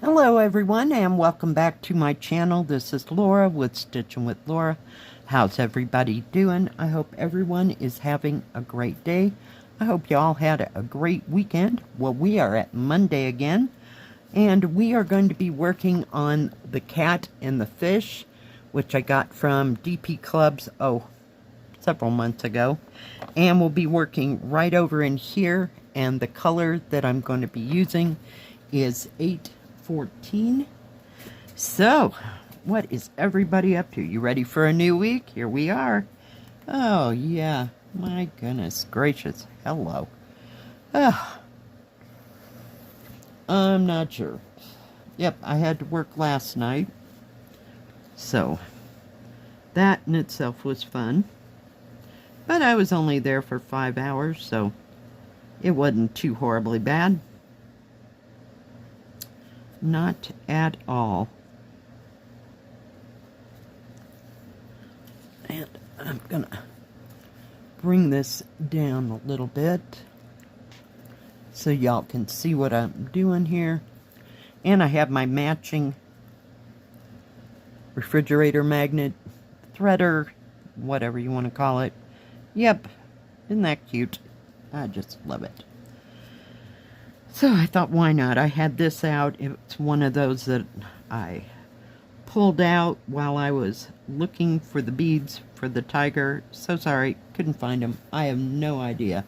Hello everyone and welcome back to my channel. This is Laura with Stitchin with Laura. How's everybody doing? I hope everyone is having a great day. I hope you all had a great weekend. Well, we are at Monday again and we are going to be working on the cat and the fish, which I got from DPClubs, several months ago. And we'll be working right over in here, and the color that I'm going to be using is 814. So, what is everybody up to? You ready for a new week? Here we are. Oh, yeah. My goodness gracious. Hello. I'm not sure. Yep, I had to work last night. So, that in itself was fun. But I was only there for 5 hours, so it wasn't too horribly bad. Not at all. And I'm gonna bring this down a little bit so y'all can see what I'm doing here. And I have my matching refrigerator magnet, threader, whatever you want to call it. Yep, isn't that cute? I just love it. So I thought, why not? I had this out. It's one of those that I pulled out while I was looking for the beads for the tiger. So sorry, couldn't find them. I have no idea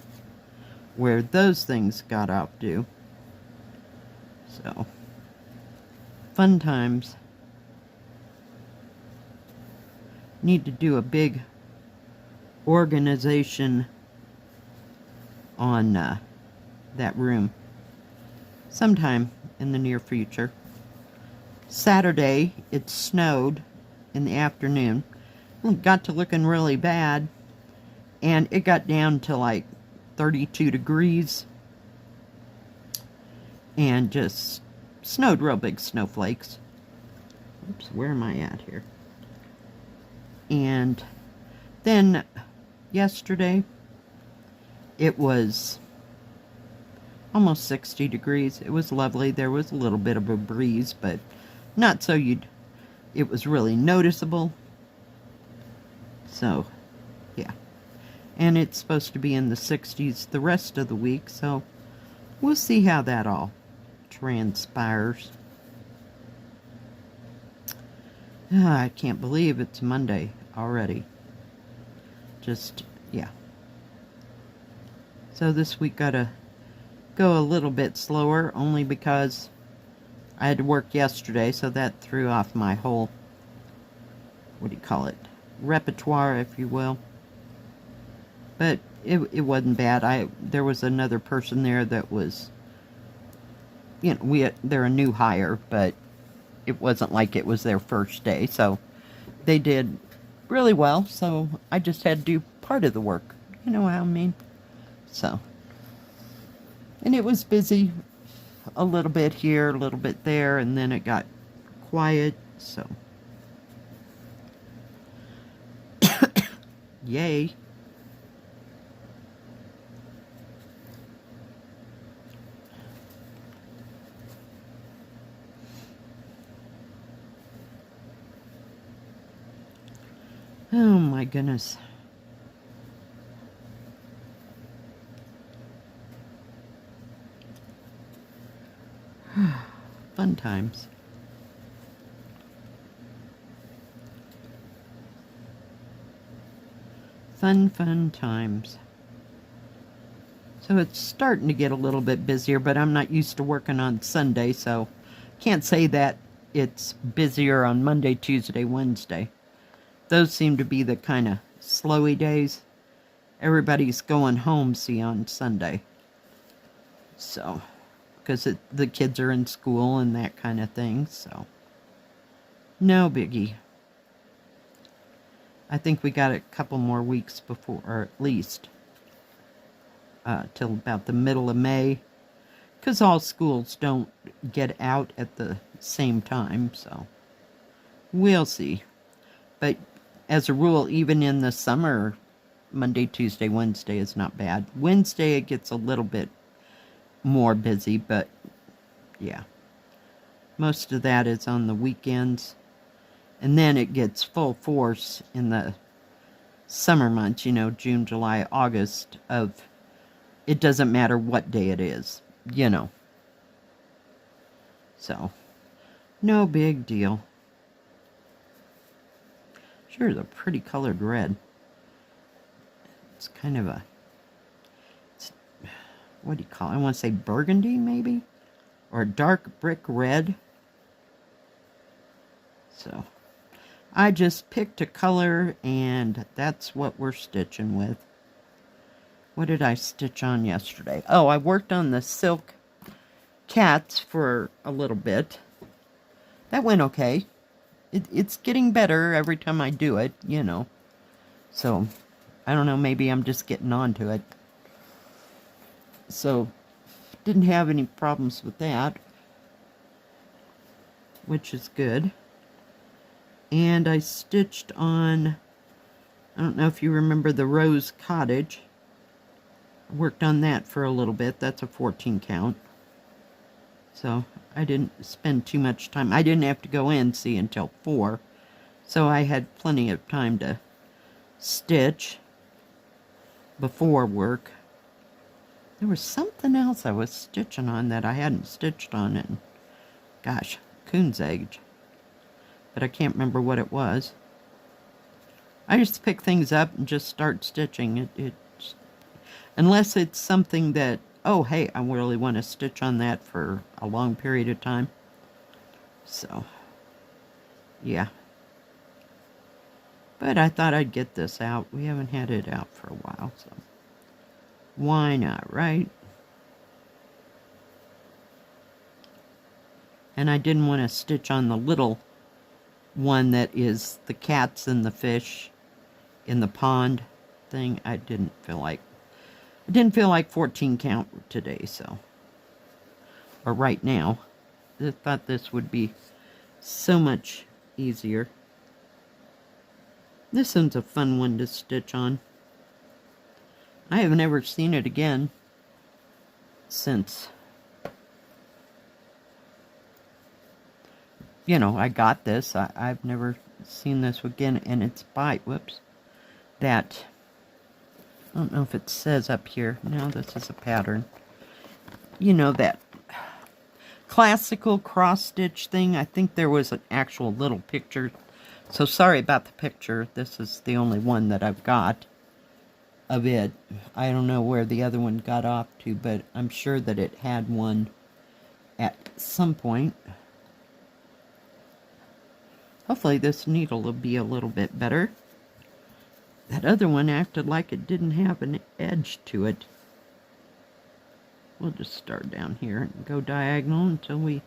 where those things got off to. So, fun times. Need to do a big organization on that room sometime in the near future. Saturday, it snowed in the afternoon. It got to looking really bad, and it got down to like 32 degrees and just snowed real big snowflakes. Oops, where am I at here? And then yesterday, it was almost 60 degrees. It was lovely. There was a little bit of a breeze, but not so it was really noticeable. So, yeah. And it's supposed to be in the 60s the rest of the week, so we'll see how that all transpires. I can't believe it's Monday already. Just, yeah. So this week gotta go a little bit slower, only because I had to work yesterday, so that threw off my whole, what do you call it, repertoire, if you will. But it wasn't bad. There was another person there that was, you know, they're a new hire, but it wasn't like it was their first day, so they did really well, so I just had to do part of the work. You know what I mean? So, and it was busy a little bit here, a little bit there, and then it got quiet, so. Yay. Oh my goodness. Fun times. Fun times. So it's starting to get a little bit busier, but I'm not used to working on Sunday, so can't say that it's busier on Monday, Tuesday, Wednesday. Those seem to be the kind of slowy days. Everybody's going home, see, on Sunday. So, because the kids are in school and that kind of thing, so. No biggie. I think we got a couple more weeks before, or at least, till about the middle of May. Because all schools don't get out at the same time, so. We'll see. But as a rule, even in the summer, Monday, Tuesday, Wednesday is not bad. Wednesday, it gets a little bit more busy, but yeah. Most of that is on the weekends. And then it gets full force in the summer months, you know, June, July, August, of it doesn't matter what day it is, you know. So, no big deal. Sure is a pretty colored red. It's kind of a, what do you call it? I want to say burgundy, maybe? Or a dark brick red. So, I just picked a color, and that's what we're stitching with. What did I stitch on yesterday? Oh, I worked on the silk cats for a little bit. That went okay. It's getting better every time I do it, you know. So, I don't know, maybe I'm just getting on to it. So, didn't have any problems with that, which is good. And I stitched on, I don't know if you remember the Rose Cottage. I worked on that for a little bit. That's a 14 count. So I didn't spend too much time. I didn't have to go in, see, until 4. So I had plenty of time to stitch before work. There was something else I was stitching on that I hadn't stitched on in, gosh, coon's age. But I can't remember what it was. I just pick things up and just start stitching. Unless it's something that, oh, hey, I really want to stitch on that for a long period of time. So, yeah. But I thought I'd get this out. We haven't had it out for a while, so why not, right? And I didn't want to stitch on the little one that is the cats and the fish in the pond thing. I didn't feel like 14 count today, so, or right now. I thought this would be so much easier. This one's a fun one to stitch on. I haven't ever seen it again since, you know, I got this. I've never seen this again, and it's by, whoops, that, I don't know if it says up here. No, this is a pattern. You know, that classical cross-stitch thing. I think there was an actual little picture. So sorry about the picture. This is the only one that I've got of it. I don't know where the other one got off to, but I'm sure that it had one at some point. Hopefully this needle will be a little bit better. That other one acted like it didn't have an edge to it. We'll just start down here and go diagonal until we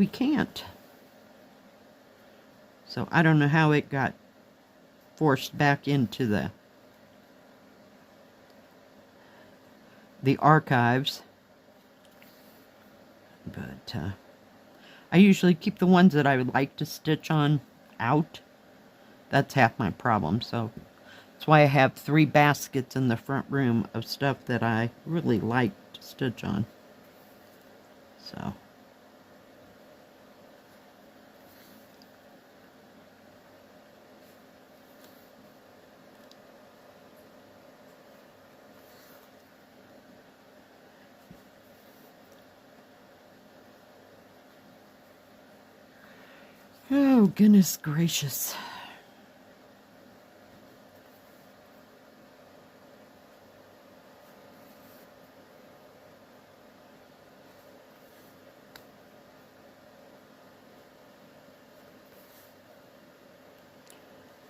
can't. So I don't know how it got forced back into the archives. But I usually keep the ones that I would like to stitch on out. That's half my problem, so that's why I have 3 baskets in the front room of stuff that I really like to stitch on. So, oh, goodness gracious.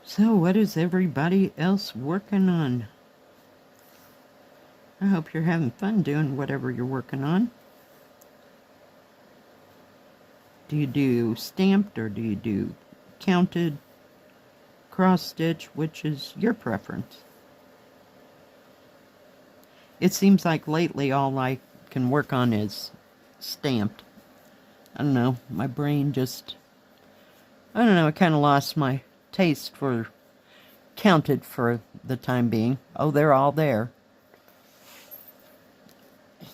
So, what is everybody else working on? I hope you're having fun doing whatever you're working on. Do you do stamped or do you do counted, cross stitch? Which is your preference? It seems like lately all I can work on is stamped. I don't know, my brain just, I don't know, I kind of lost my taste for counted for the time being. Oh, they're all there. It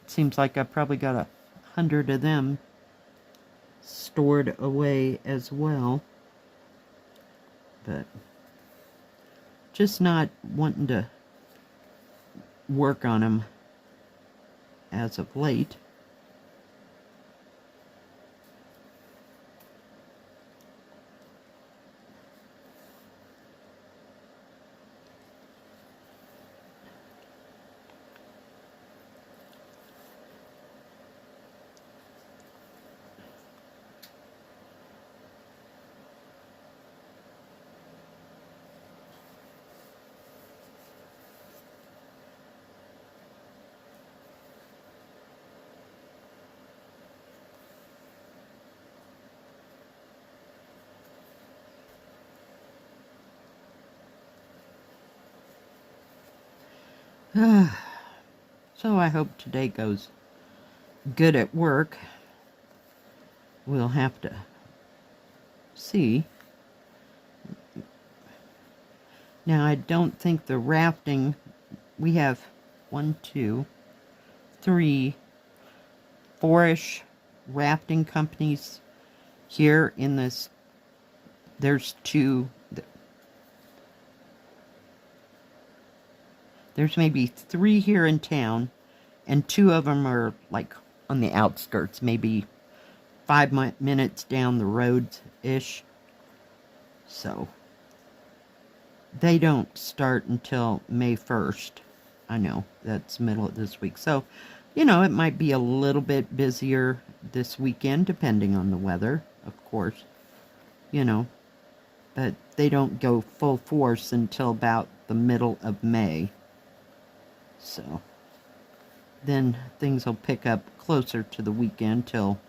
seems like I've probably got 100 of them stored away as well. But just not wanting to work on them as of late. So I hope today goes good at work. We'll have to see. Now, I don't think the rafting, we have 1, 2, 3, 4-ish rafting companies here in this. There's 2. There's maybe 3 here in town, and 2 of them are like on the outskirts, maybe 5 minutes down the road-ish. So they don't start until May 1st. I know, that's middle of this week. So, you know, it might be a little bit busier this weekend, depending on the weather, of course. You know, but they don't go full force until about the middle of May. So then things will pick up closer to the weekend till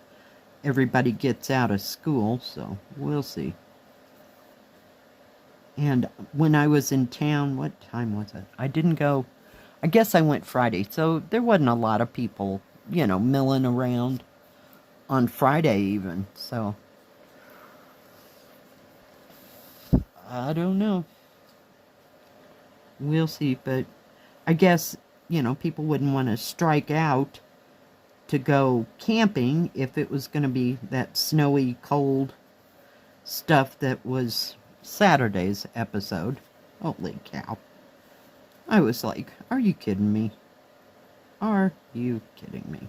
everybody gets out of school, so we'll see. And when I was in town, what time was it? I didn't go, I guess I went Friday, so there wasn't a lot of people, you know, milling around on Friday even, so I don't know. We'll see, but I guess, you know, people wouldn't want to strike out to go camping if it was going to be that snowy, cold stuff that was Saturday's episode. Holy cow. I was like, are you kidding me? Are you kidding me?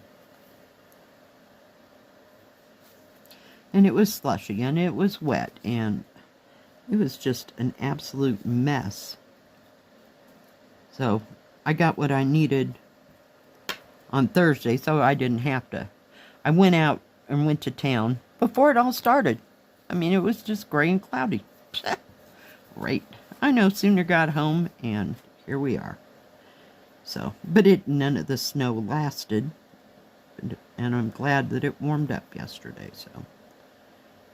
And it was slushy, and it was wet, and it was just an absolute mess. So I got what I needed on Thursday, so I didn't have to. I went out and went to town before it all started. I mean, it was just gray and cloudy. Right. I know, sooner got home, and here we are. So, but none of the snow lasted, and I'm glad that it warmed up yesterday, so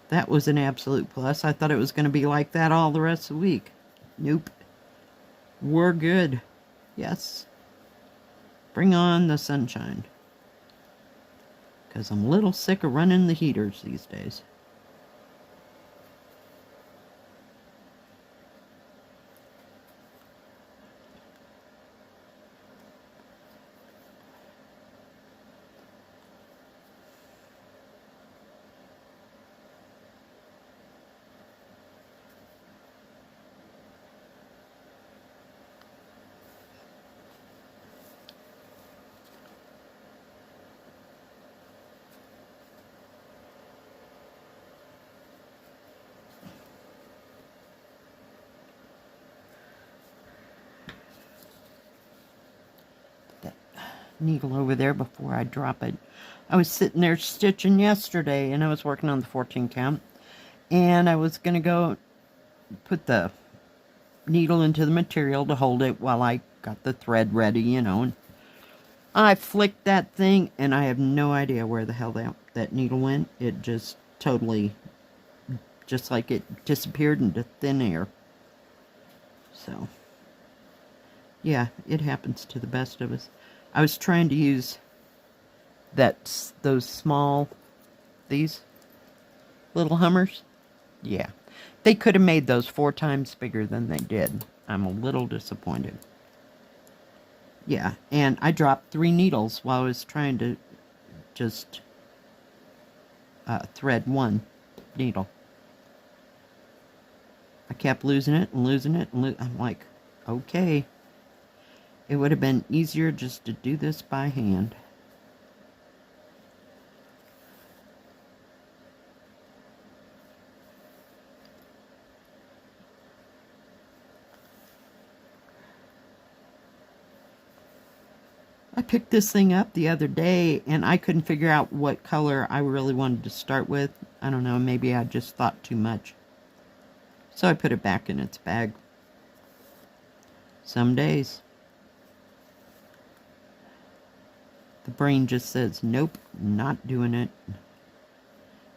that was an absolute plus. I thought it was going to be like that all the rest of the week. Nope. We're good. Yes. Bring on the sunshine. Because I'm a little sick of running the heaters these days. Needle over there before I drop it. I was sitting there stitching yesterday, and I was working on the 14 count, and I was going to go put the needle into the material to hold it while I got the thread ready, you know, and I flicked that thing, and I have no idea where the hell that needle went. It just totally, just like it disappeared into thin air. So, yeah, it happens to the best of us. I was trying to use those small, these little Hummers. Yeah, they could have made those 4 times bigger than they did. I'm a little disappointed. Yeah, and I dropped 3 needles while I was trying to just thread 1 needle. I kept losing it and losing it, and I'm like, okay. It would have been easier just to do this by hand. I picked this thing up the other day and I couldn't figure out what color I really wanted to start with. I don't know, maybe I just thought too much. So I put it back in its bag. Some days the brain just says, nope, not doing it.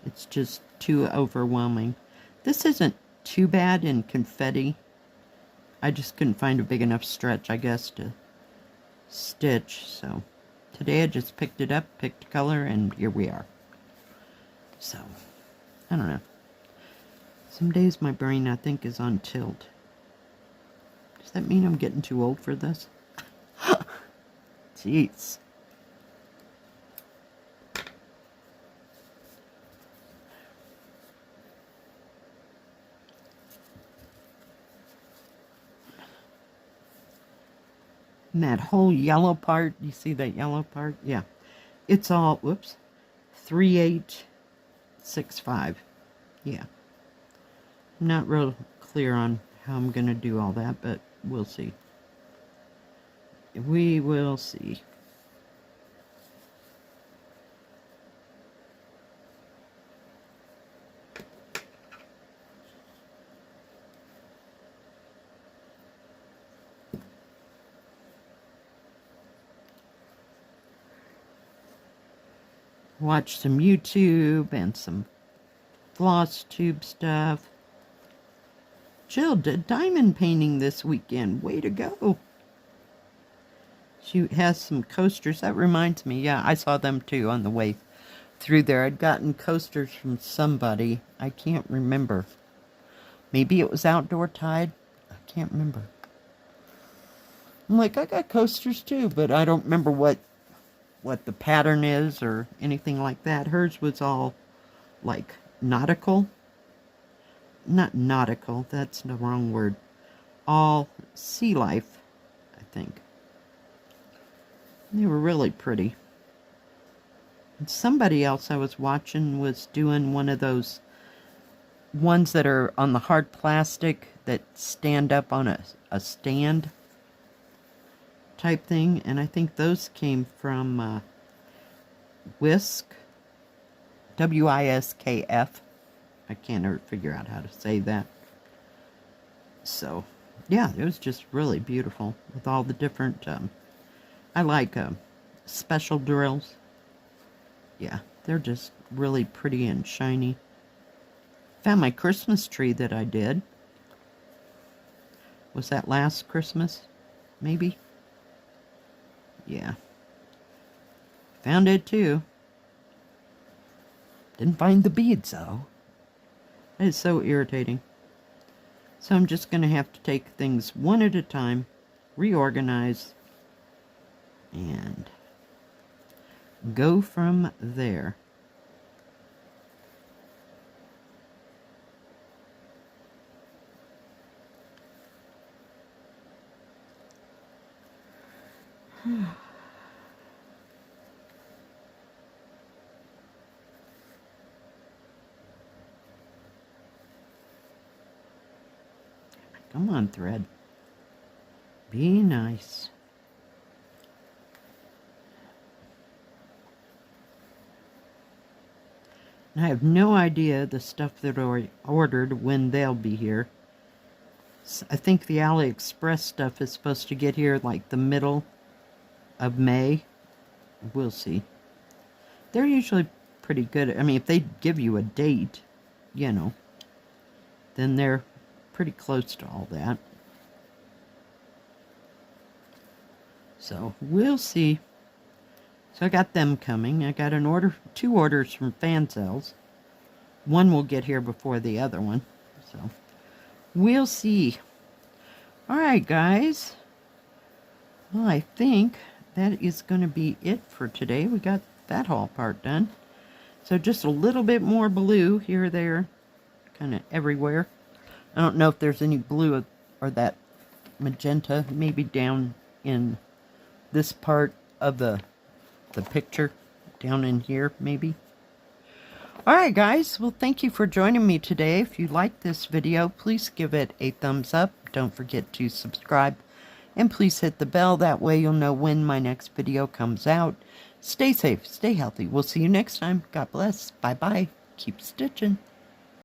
It's just too overwhelming. This isn't too bad in confetti. I just couldn't find a big enough stretch, I guess, to stitch. So today I just picked it up, picked a color, and here we are. So, I don't know. Some days my brain, I think, is on tilt. Does that mean I'm getting too old for this? Jeez. And that whole yellow part, you see that yellow part? Yeah. It's all, whoops, 3/865. Yeah. I'm not real clear on how I'm going to do all that, but we'll see. We will see. Watch some YouTube and some floss tube stuff. Jill did diamond painting this weekend. Way to go. She has some coasters. That reminds me. Yeah, I saw them too on the way through there. I'd gotten coasters from somebody. I can't remember. Maybe it was Outdoor Tide. I can't remember. I'm like, I got coasters too, but I don't remember what the pattern is or anything like that. Hers was all like nautical. Not nautical, that's the wrong word. All sea life, I think. They were really pretty. And somebody else I was watching was doing one of those ones that are on the hard plastic that stand up on a stand type thing, and I think those came from Whisk, WISKF. I can't ever figure out how to say that. So, yeah, it was just really beautiful with all the different, I like special drills. Yeah, they're just really pretty and shiny. Found my Christmas tree that I did. Was that last Christmas? Maybe? Yeah. Found it too. Didn't find the beads though. That is so irritating. So I'm just going to have to take things one at a time, reorganize, and go from there. Come on, thread. Be nice. I have no idea the stuff that I ordered when they'll be here. I think the AliExpress stuff is supposed to get here like the middle of May. We'll see. They're usually pretty good. I mean, if they give you a date, you know, then they're pretty close to all that. So we'll see. So I got them coming. I got two orders from Fan Cells. One will get here before the other one. So we'll see. Alright, guys. Well, I think that is going to be it for today. We got that haul part done. So just a little bit more blue here or there, kind of everywhere. I don't know if there's any blue or that magenta, maybe down in this part of the picture, down in here maybe. Alright guys, well thank you for joining me today. If you liked this video, please give it a thumbs up. Don't forget to subscribe. And please hit the bell. That way you'll know when my next video comes out. Stay safe, stay healthy. We'll see you next time. God bless. Bye-bye. Keep stitching.